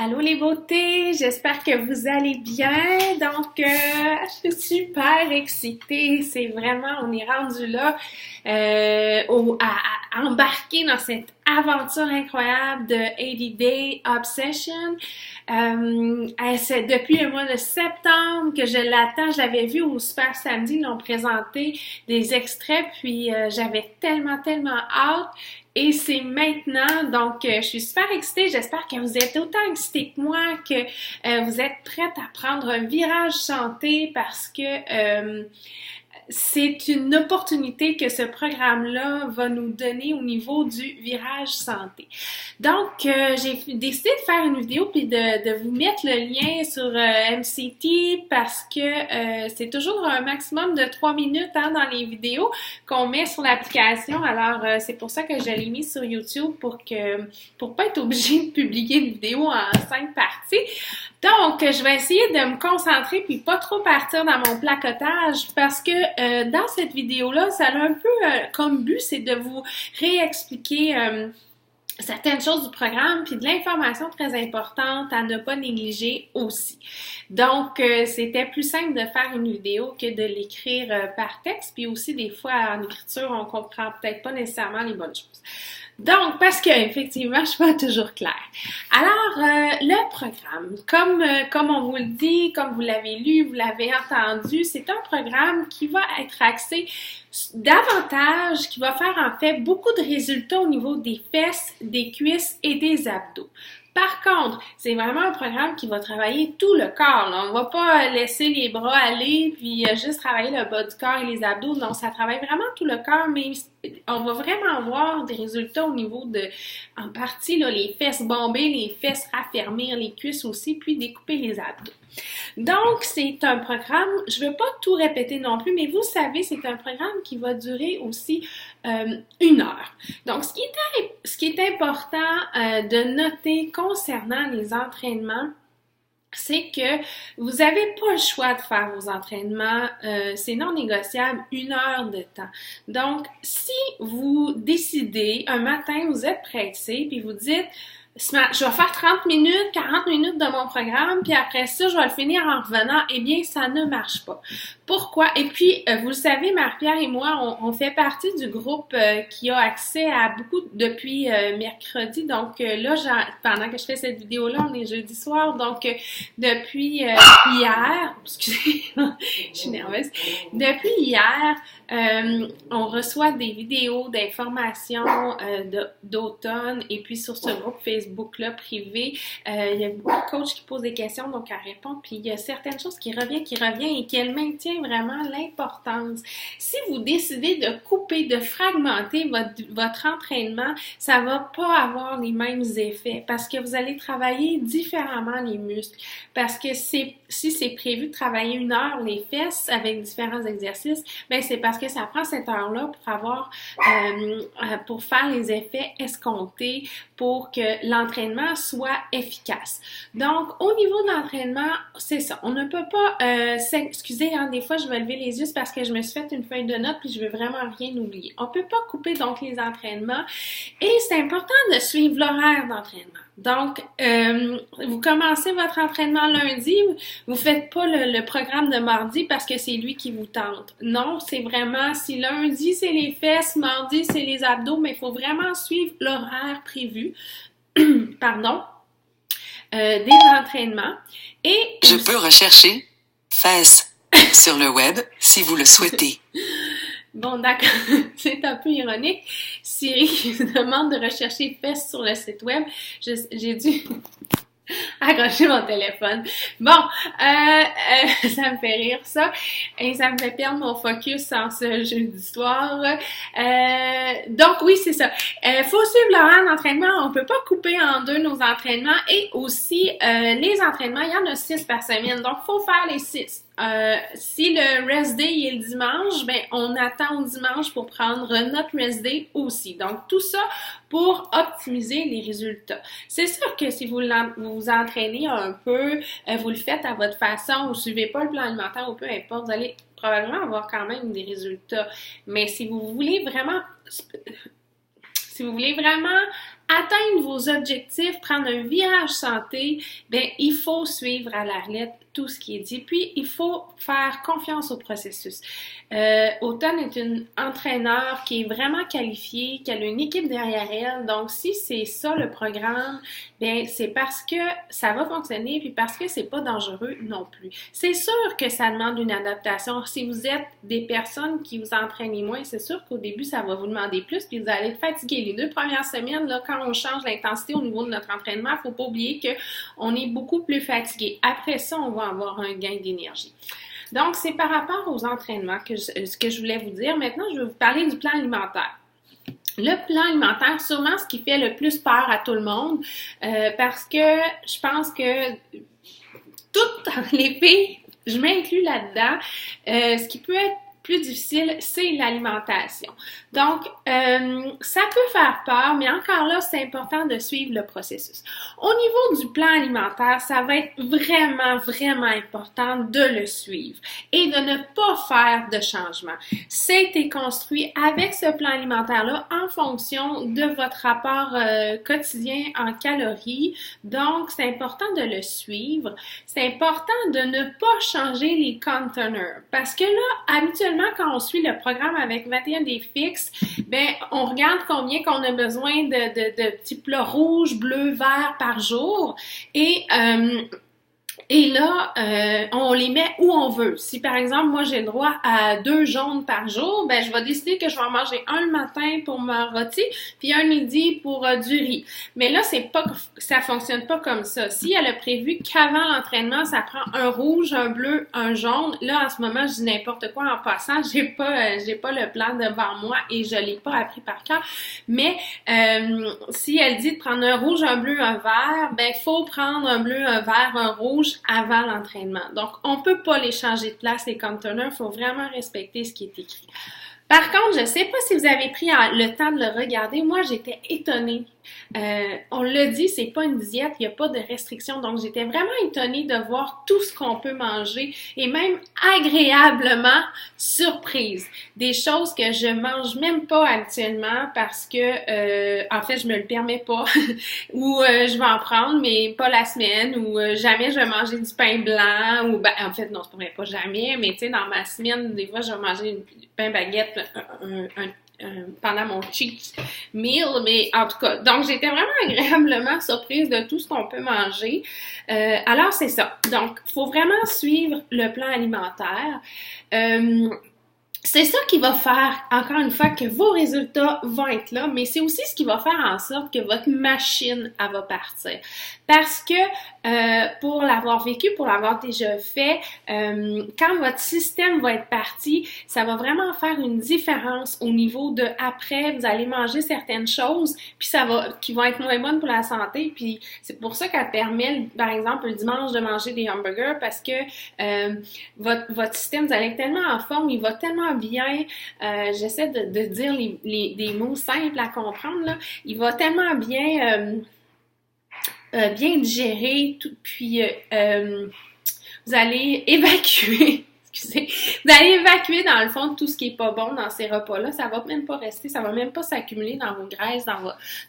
Allô les beautés, j'espère que vous allez bien. Donc, je suis super excitée. C'est vraiment, on est rendu là à embarquer dans cette aventure incroyable de 80 Day Obsession. C'est depuis le mois de septembre que je l'attends. Je l'avais vu au Super Samedi, ils l'ont présenté des extraits, puis j'avais tellement hâte. Et c'est maintenant, donc je suis super excitée, j'espère que vous êtes autant excitée que moi, que vous êtes prête à prendre un virage santé parce que c'est une opportunité que ce programme-là va nous donner au niveau du virage santé. Donc, j'ai décidé de faire une vidéo puis de vous mettre le lien sur MCT parce que c'est toujours un maximum de 3 minutes dans les vidéos qu'on met sur l'application. Alors, c'est pour ça que je l'ai mis sur YouTube pour pas être obligée de publier une vidéo en 5 parties. Donc, je vais essayer de me concentrer puis pas trop partir dans mon placotage parce que dans cette vidéo-là, ça a un peu comme but, c'est de vous réexpliquer certaines choses du programme puis de l'information très importante à ne pas négliger aussi. Donc, c'était plus simple de faire une vidéo que de l'écrire par texte puis aussi des fois en écriture, on comprend peut-être pas nécessairement les bonnes choses. Donc, parce que effectivement, je suis pas toujours claire. Alors, le programme, comme on vous le dit, comme vous l'avez lu, vous l'avez entendu, c'est un programme qui va être axé davantage, qui va faire en fait beaucoup de résultats au niveau des fesses, des cuisses et des abdos. Par contre, c'est vraiment un programme qui va travailler tout le corps. Là. On va pas laisser les bras aller puis juste travailler le bas du corps et les abdos. Non, ça travaille vraiment tout le corps, mais on va vraiment voir des résultats au niveau de, en partie, là, les fesses bomber, les fesses raffermir, les cuisses aussi, puis découper les abdos. Donc, c'est un programme, je ne veux pas tout répéter non plus, mais vous savez, c'est un programme qui va durer aussi 1 heure. Donc, ce qui est important de noter concernant les entraînements, c'est que vous n'avez pas le choix de faire vos entraînements, c'est non négociable, 1 heure de temps. Donc, si vous décidez, un matin, vous êtes pressé, puis vous dites, je vais faire 30 minutes, 40 minutes de mon programme, puis après ça, je vais le finir en revenant. Eh bien, ça ne marche pas. Pourquoi? Et puis, vous le savez, Marie-Pierre et moi, on fait partie du groupe qui a accès à beaucoup depuis mercredi. Donc là, pendant que je fais cette vidéo-là, on est jeudi soir. Donc, depuis hier, excusez, je suis nerveuse. Depuis hier, on reçoit des vidéos d'informations d'automne et puis sur ce groupe Facebook-là privé, il y a beaucoup de coachs qui posent des questions, donc elle répond, puis il y a certaines choses qui reviennent et qu'elle maintient vraiment l'importance. Si vous décidez de couper, de fragmenter votre entraînement, ça va pas avoir les mêmes effets parce que vous allez travailler différemment les muscles. Parce que si c'est prévu de travailler 1 heure les fesses avec différents exercices, ben c'est parce que ça prend cette heure-là pour faire les effets escomptés pour que l'entraînement soit efficace. Donc, au niveau de l'entraînement, c'est ça. On ne peut pas s'excuser. Des fois, je vais lever les yeux parce que je me suis fait une feuille de notes puis je veux vraiment rien oublier. On peut pas couper donc les entraînements et c'est important de suivre l'horaire d'entraînement. Donc, vous commencez votre entraînement lundi, vous faites pas le programme de mardi parce que c'est lui qui vous tente. Non, c'est vraiment, si lundi c'est les fesses, mardi c'est les abdos, mais il faut vraiment suivre l'horaire prévu, pardon, des entraînements. Et je peux rechercher fesses sur le web si vous le souhaitez. Bon, d'accord, c'est un peu ironique. Siri qui me demande de rechercher fesses sur le site web. J'ai dû accrocher mon téléphone. Bon, ça me fait rire ça. Et ça me fait perdre mon focus en ce jeudi soir. Donc oui, c'est ça. Faut suivre l'horaire d'entraînement. On peut pas couper en deux nos entraînements. Et aussi, les entraînements, il y en a 6 par semaine. Donc, faut faire les 6. Si le rest day est le dimanche, ben on attend au dimanche pour prendre notre rest day aussi. Donc tout ça pour optimiser les résultats. C'est sûr que si vous vous entraînez un peu, vous le faites à votre façon, vous suivez pas le plan alimentaire ou peu importe, vous allez probablement avoir quand même des résultats. Mais si vous voulez vraiment atteindre vos objectifs, prendre un virage santé, bien, il faut suivre à la lettre tout ce qui est dit. Puis, il faut faire confiance au processus. Automne est une entraîneur qui est vraiment qualifiée, qui a une équipe derrière elle. Donc, si c'est ça le programme, bien, c'est parce que ça va fonctionner, puis parce que c'est pas dangereux non plus. C'est sûr que ça demande une adaptation. Si vous êtes des personnes qui vous entraînez moins, c'est sûr qu'au début, ça va vous demander plus, puis vous allez être fatigué. Les 2 premières semaines, là, quand on change l'intensité au niveau de notre entraînement, il faut pas oublier qu'on est beaucoup plus fatigué. Après ça, on va avoir un gain d'énergie. Donc, c'est par rapport aux entraînements que je voulais vous dire. Maintenant, je vais vous parler du plan alimentaire. Le plan alimentaire, sûrement ce qui fait le plus peur à tout le monde, parce que je pense que toutes les filles, je m'inclus là-dedans, ce qui peut être plus difficile, c'est l'alimentation. Donc, ça peut faire peur, mais encore là, c'est important de suivre le processus. Au niveau du plan alimentaire, ça va être vraiment, vraiment important de le suivre et de ne pas faire de changement. C'était construit avec ce plan alimentaire-là en fonction de votre rapport quotidien en calories. Donc, c'est important de le suivre. C'est important de ne pas changer les containers parce que là, habituellement, quand on suit le programme avec 21 des fixes, ben on regarde combien qu'on a besoin de petits plats rouges, bleus, verts par jour et là, on les met où on veut. Si par exemple, moi j'ai le droit à 2 jaunes par jour, ben je vais décider que je vais en manger un le matin pour ma rôti, puis un midi pour du riz. Mais là, ça fonctionne pas comme ça. Si elle a prévu qu'avant l'entraînement, ça prend un rouge, un bleu, un jaune, là en ce moment, je dis n'importe quoi en passant, j'ai pas le plan devant moi et je l'ai pas appris par cœur. Mais si elle dit de prendre un rouge, un bleu, un vert, ben faut prendre un bleu, un vert, un rouge avant l'entraînement. Donc, on peut pas les changer de place, les containers. Il faut vraiment respecter ce qui est écrit. Par contre, je sais pas si vous avez pris le temps de le regarder. Moi, j'étais étonnée. On l'a dit, c'est pas une diète, il n'y a pas de restriction. Donc, j'étais vraiment étonnée de voir tout ce qu'on peut manger et même agréablement surprise. Des choses que je mange même pas habituellement parce que, en fait, je me le permets pas. Ou je vais en prendre, mais pas la semaine. Ou jamais je vais manger du pain blanc. Ou ben, en fait, non, c'est pas jamais. Mais tu sais, dans ma semaine, des fois, je vais manger du pain baguette, pendant mon cheat meal, mais en tout cas, donc j'étais vraiment agréablement surprise de tout ce qu'on peut manger. Alors c'est ça. Donc, il faut vraiment suivre le plan alimentaire. C'est ça qui va faire, encore une fois, que vos résultats vont être là, mais c'est aussi ce qui va faire en sorte que votre machine, elle va partir. Parce que, pour l'avoir vécu, pour l'avoir déjà fait, quand votre système va être parti, ça va vraiment faire une différence au niveau de après, vous allez manger certaines choses, puis qui vont être moins bonnes pour la santé, puis c'est pour ça qu'elle permet, par exemple, le dimanche de manger des hamburgers, parce que votre système, vous allez être tellement en forme, il va tellement bien, j'essaie de dire des mots simples à comprendre, là, il va tellement bien digérer, tout, puis vous allez évacuer. Excusez. Vous allez évacuer dans le fond tout ce qui est pas bon dans ces repas-là. Ça va même pas rester, ça va même pas s'accumuler dans vos graisses,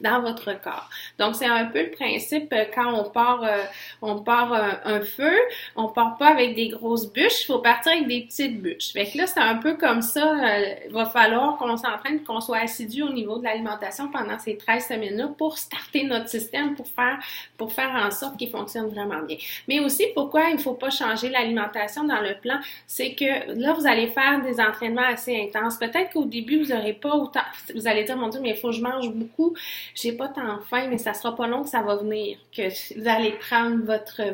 dans votre corps. Donc, c'est un peu le principe quand on part un feu, on part pas avec des grosses bûches, il faut partir avec des petites bûches. Fait que là, c'est un peu comme ça, il va falloir qu'on s'entraîne, qu'on soit assidu au niveau de l'alimentation pendant ces 13 semaines-là pour starter notre système, pour faire en sorte qu'il fonctionne vraiment bien. Mais aussi, pourquoi il faut pas changer l'alimentation dans le plan? C'est que là, vous allez faire des entraînements assez intenses. Peut-être qu'au début, vous n'aurez pas autant... Vous allez dire, mon Dieu, mais il faut que je mange beaucoup. J'ai pas tant faim, mais ça sera pas long que ça va venir. Que vous allez prendre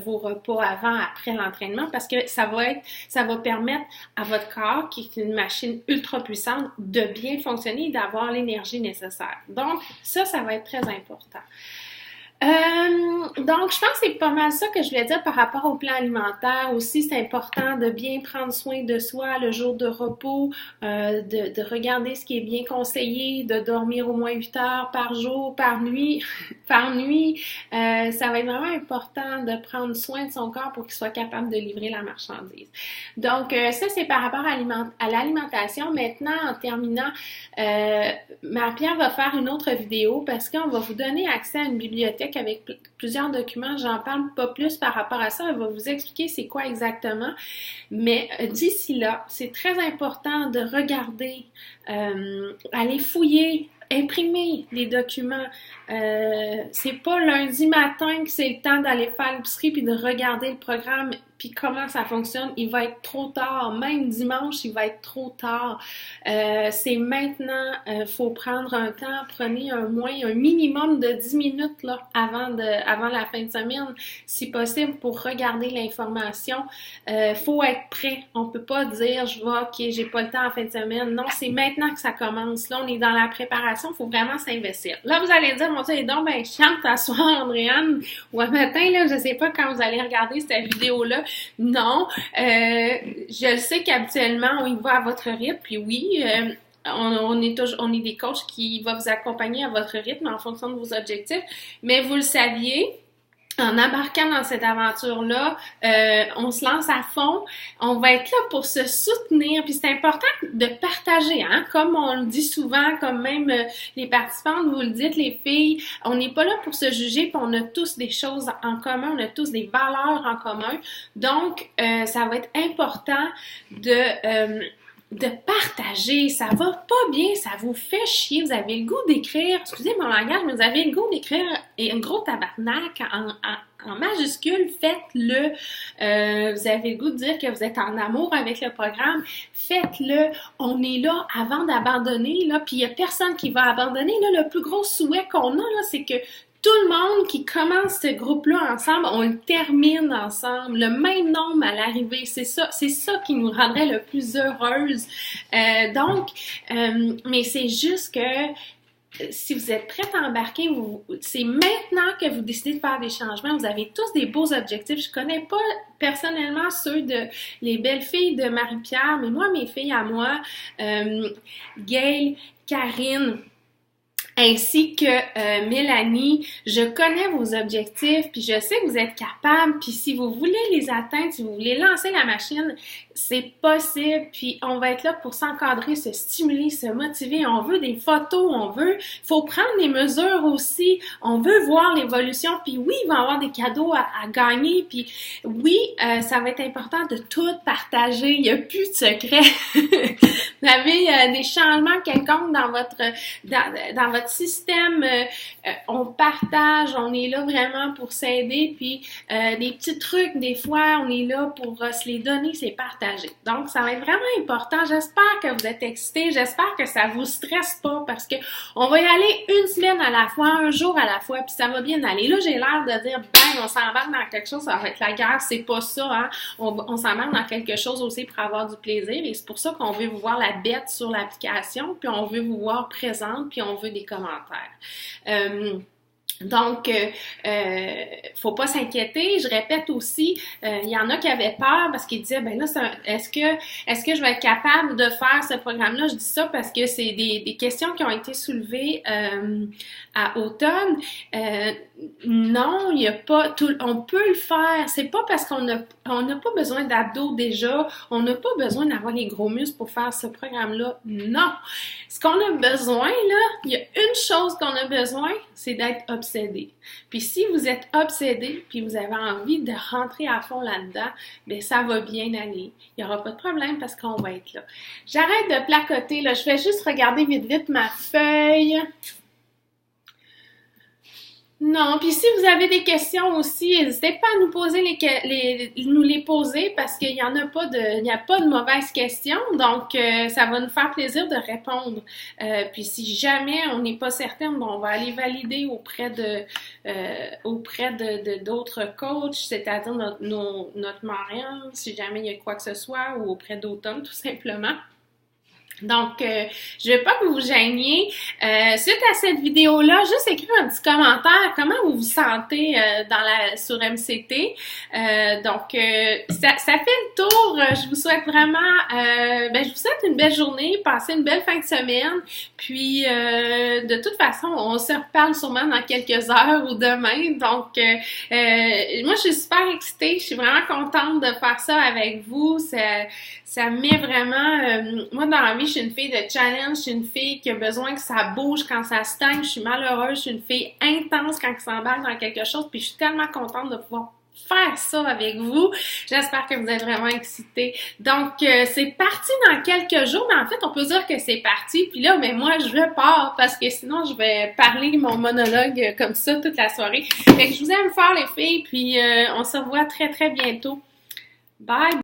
vos repas avant, après l'entraînement, parce que ça va permettre à votre corps, qui est une machine ultra puissante, de bien fonctionner et d'avoir l'énergie nécessaire. Donc, ça va être très important. Donc, je pense que c'est pas mal ça que je voulais dire par rapport au plan alimentaire. Aussi, c'est important de bien prendre soin de soi le jour de repos, de regarder ce qui est bien conseillé, de dormir au moins 8 heures par jour, par nuit, par nuit. Ça va être vraiment important de prendre soin de son corps pour qu'il soit capable de livrer la marchandise. Donc, ça, c'est par rapport à l'alimentation. Maintenant, en terminant, Marie-Pierre va faire une autre vidéo parce qu'on va vous donner accès à une bibliothèque avec plusieurs documents. J'en parle pas plus par rapport à ça. Elle va vous expliquer c'est quoi exactement. Mais d'ici là, c'est très important de regarder, aller fouiller, imprimer les documents. C'est pas lundi matin que c'est le temps d'aller faire l'épicerie puis de regarder le programme puis comment ça fonctionne. Il va être trop tard. Même dimanche, il va être trop tard. C'est maintenant. Faut prendre un temps. Prenez un minimum de 10 minutes là, avant la fin de semaine, si possible, pour regarder l'information. Faut être prêt. On peut pas dire je vais, ok, j'ai pas le temps en fin de semaine. Non, c'est maintenant que ça commence. Là, on est dans la préparation. Faut vraiment s'investir. Là, vous allez dire, mon Dieu, donc ben chiante à soir, Andréane, ou un matin, là, je sais pas quand vous allez regarder cette vidéo-là. Non, je sais qu'habituellement, on y va à votre rythme, puis oui, on est des coachs qui vont vous accompagner à votre rythme en fonction de vos objectifs, mais vous le saviez, en embarquant dans cette aventure-là, on se lance à fond, on va être là pour se soutenir, puis c'est important de partager, hein, comme on le dit souvent, comme même les participantes, vous le dites, les filles, on n'est pas là pour se juger, puis on a tous des choses en commun, on a tous des valeurs en commun, donc ça va être important de partager, ça va pas bien, ça vous fait chier, vous avez le goût d'écrire, excusez mon langage, mais vous avez le goût d'écrire un gros tabarnak en majuscule, faites-le. Vous avez le goût de dire que vous êtes en amour avec le programme, faites-le. On est là avant d'abandonner, là, puis il y a personne qui va abandonner. Là, le plus gros souhait qu'on a, là, c'est que tout le monde qui commence ce groupe-là ensemble, on le termine ensemble, le même nombre à l'arrivée. C'est ça qui nous rendrait le plus heureuse. Mais c'est juste que si vous êtes prête à embarquer, c'est maintenant que vous décidez de faire des changements. Vous avez tous des beaux objectifs. Je connais pas personnellement ceux de les belles filles de Marie-Pierre, mais moi, mes filles à moi, Gail, Karine, ainsi que Mélanie, je connais vos objectifs, puis je sais que vous êtes capables, puis si vous voulez les atteindre, si vous voulez lancer la machine, c'est possible, puis on va être là pour s'encadrer, se stimuler, se motiver, on veut des photos, faut prendre des mesures aussi, on veut voir l'évolution, puis oui, il va y avoir des cadeaux à gagner, puis oui, ça va être important de tout partager, il n'y a plus de secret. Vous avez des changements quelconques dans votre système, on partage, on est là vraiment pour s'aider, puis des petits trucs, des fois, on est là pour se les donner, c'est partagé. Donc, ça va être vraiment important. J'espère que vous êtes excités, j'espère que ça vous stresse pas, parce que on va y aller une semaine à la fois, un jour à la fois, puis ça va bien aller. Là, j'ai l'air de dire, ben, on s'embarque dans quelque chose, ça va être la guerre, c'est pas ça, hein. On s'embarque dans quelque chose aussi pour avoir du plaisir, et c'est pour ça qu'on veut vous voir la bête sur l'application, puis on veut vous voir présente, puis on veut des commentaires. Donc, faut pas s'inquiéter. Je répète aussi, il y en a qui avaient peur parce qu'ils disaient, ben là, est-ce que je vais être capable de faire ce programme-là? Je dis ça parce que c'est des questions qui ont été soulevées à automne. Non, il y a pas on peut le faire. C'est pas parce qu'on n'a pas besoin d'abdos déjà, on n'a pas besoin d'avoir les gros muscles pour faire ce programme-là. Non. Ce qu'on a besoin, là, il y a une chose qu'on a besoin, c'est d'être obsédé. Puis si vous êtes obsédé, puis vous avez envie de rentrer à fond là-dedans, bien ça va bien aller. Il n'y aura pas de problème parce qu'on va être là. J'arrête de placoter, là. Je vais juste regarder vite ma feuille. Non, puis si vous avez des questions aussi, n'hésitez pas à nous poser nous les poser parce qu'il y a pas de mauvaises questions, donc ça va nous faire plaisir de répondre. Puis si jamais on n'est pas certaine, bon, on va aller valider auprès de d'autres coachs, c'est-à-dire notre marraine, si jamais il y a quoi que ce soit, ou auprès d'automne tout simplement. Donc, je veux pas que vous vous gêniez. Suite à cette vidéo-là, juste écrire un petit commentaire, comment vous vous sentez sur MCT. Ça fait le tour. Je vous souhaite vraiment, je vous souhaite une belle journée, passez une belle fin de semaine. Puis, de toute façon, on se reparle sûrement dans quelques heures ou demain. Donc, moi, je suis super excitée. Je suis vraiment contente de faire ça avec vous. Ça me met vraiment... moi, dans la vie, je suis une fille de challenge. Je suis une fille qui a besoin que ça bouge quand ça stagne. Je suis malheureuse. Je suis une fille intense quand elle s'embarque dans quelque chose. Puis, je suis tellement contente de pouvoir faire ça avec vous. J'espère que vous êtes vraiment excités. Donc, c'est parti dans quelques jours, mais en fait, on peut dire que c'est parti. Puis là, mais moi, je pars parce que sinon, je vais parler mon monologue comme ça toute la soirée. Fait que je vous aime fort, les filles, puis on se revoit très, très bientôt. Bye!